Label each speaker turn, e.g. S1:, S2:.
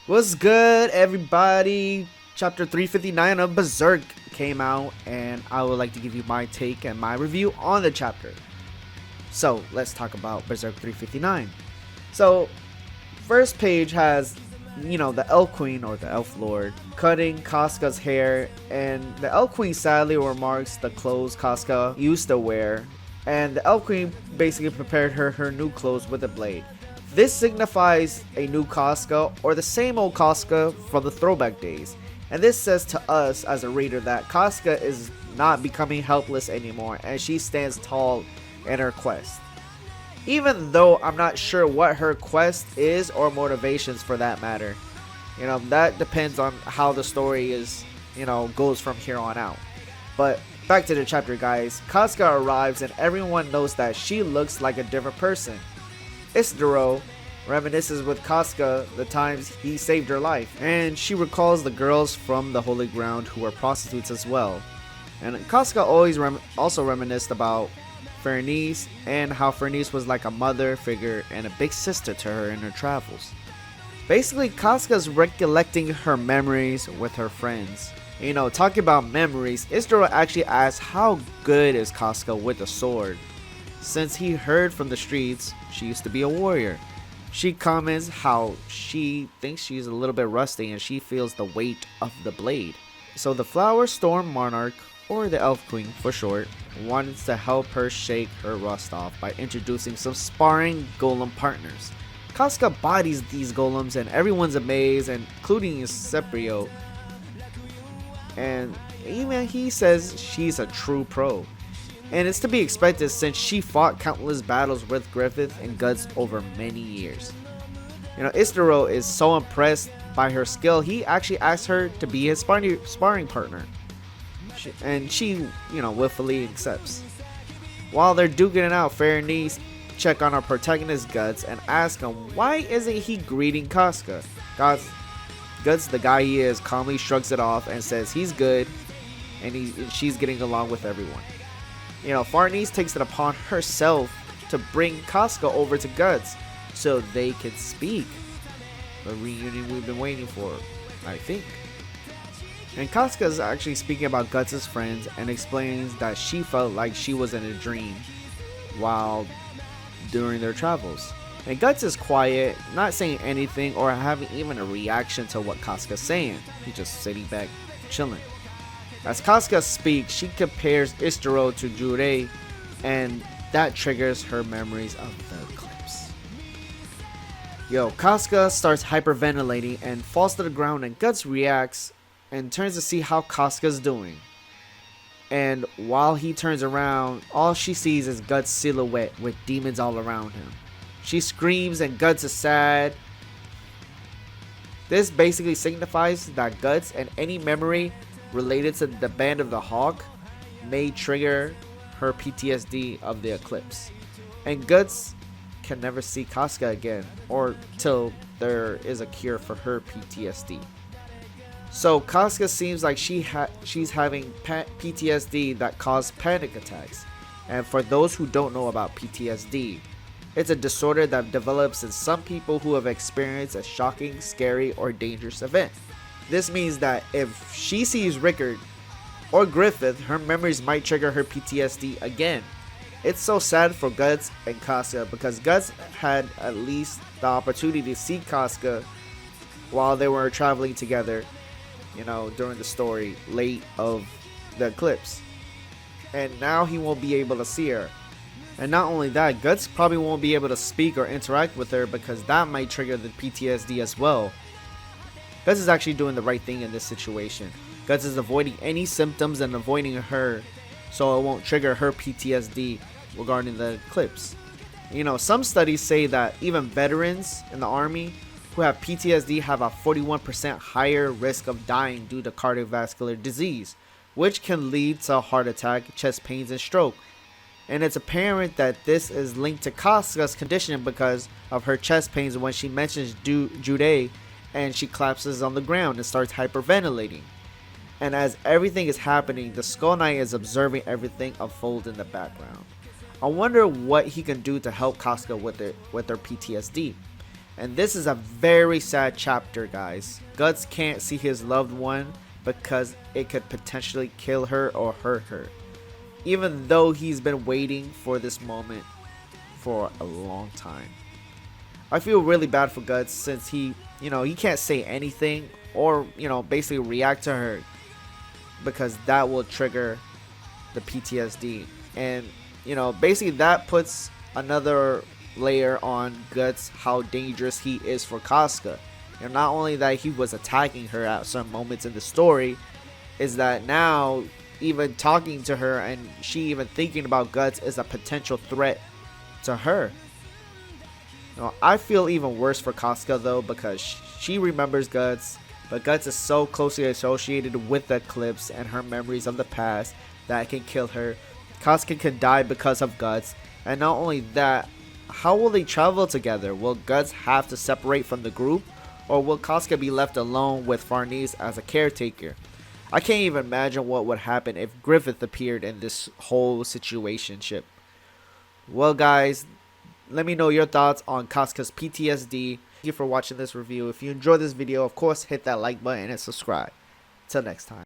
S1: What's good, everybody? Chapter 359 of Berserk came out, and I would like to give you my take and my review on the chapter. So, let's talk about Berserk 359. So, first page has, the Elf Queen or the Elf Lord cutting Casca's hair, and the Elf Queen sadly remarks the clothes Casca used to wear, and the Elf Queen basically prepared her new clothes with a blade. This signifies a new Casca or the same old Casca from the throwback days, and this says to us as a reader that Casca is not becoming helpless anymore and she stands tall in her quest. Even though I'm not sure what her quest is or motivations for that matter. That depends on how the story goes from here on out. But back to the chapter, guys. Casca arrives and everyone knows that she looks like a different person. Isdoro reminisces with Casca the times he saved her life, and she recalls the girls from the Holy Ground who were prostitutes as well. And Casca always also reminisced about Fernice and how Fernice was like a mother figure and a big sister to her in her travels. Basically, Casca's recollecting her memories with her friends. Talking about memories, Isdoro actually asks how good is Casca with a sword. Since he heard from the streets, she used to be a warrior. She comments how she thinks she's a little bit rusty and she feels the weight of the blade. So the Flower Storm Monarch, or the Elf Queen for short, wanted to help her shake her rust off by introducing some sparring golem partners. Casca bodies these golems and everyone's amazed, including Seprio. And even he says she's a true pro. And it's to be expected since she fought countless battles with Griffith and Guts over many years. Isdoro is so impressed by her skill, he actually asked her to be his sparring partner. She willfully accepts. While they're duking it out, Fernice check on our protagonist Guts and ask him why isn't he greeting Casca. Guts, the guy he is, calmly shrugs it off and says he's good and she's getting along with everyone. Fernice takes it upon herself to bring Casca over to Guts so they can speak. The reunion we've been waiting for, I think. And Casca is actually speaking about Guts' friends and explains that she felt like she was in a dream while during their travels. And Guts is quiet, not saying anything or having even a reaction to what Casca's saying. He's just sitting back, chilling. As Casca speaks, she compares Isdoro to Jurei, and that triggers her memories of the eclipse. Casca starts hyperventilating and falls to the ground, and Guts reacts and turns to see how Casca's doing. And while he turns around, all she sees is Guts' silhouette with demons all around him. She screams and Guts is sad. This basically signifies that Guts and any memory related to the Band of the Hawk may trigger her PTSD of the eclipse. And Guts can never see Casca again or till there is a cure for her PTSD. So Casca seems like she's having PTSD that causes panic attacks. And for those who don't know about PTSD, it's a disorder that develops in some people who have experienced a shocking, scary, or dangerous event. This means that if she sees Rickard or Griffith, her memories might trigger her PTSD again. It's so sad for Guts and Casca because Guts had at least the opportunity to see Casca while they were traveling together, during the story late of the eclipse. And now he won't be able to see her. And not only that, Guts probably won't be able to speak or interact with her because that might trigger the PTSD as well. Guts is actually doing the right thing in this situation. Guts is avoiding any symptoms and avoiding her so it won't trigger her PTSD regarding the eclipse. Some studies say that even veterans in the army who have PTSD have a 41% higher risk of dying due to cardiovascular disease, which can lead to a heart attack, chest pains, and stroke. And it's apparent that this is linked to Casca's condition because of her chest pains when she mentions Jurei, and she collapses on the ground and starts hyperventilating. And as everything is happening, the Skull Knight is observing everything unfold in the background. I wonder what he can do to help Casca with her PTSD. And this is a very sad chapter, guys. Guts can't see his loved one because it could potentially kill her or hurt her, even though he's been waiting for this moment for a long time. I feel really bad for Guts since he can't say anything or, basically react to her, because that will trigger the PTSD. And, basically that puts another layer on Guts how dangerous he is for Casca. Not only that he was attacking her at some moments in the story, is that now even talking to her and she even thinking about Guts is a potential threat to her. I feel even worse for Casca though, because she remembers Guts, but Guts is so closely associated with the Eclipse and her memories of the past that it can kill her. Casca can die because of Guts, and not only that, how will they travel together? Will Guts have to separate from the group, or will Casca be left alone with Farnese as a caretaker? I can't even imagine what would happen if Griffith appeared in this whole situationship. Well guys, let me know your thoughts on Casca's PTSD. Thank you for watching this review. If you enjoyed this video, of course hit that like button and subscribe. Till next time.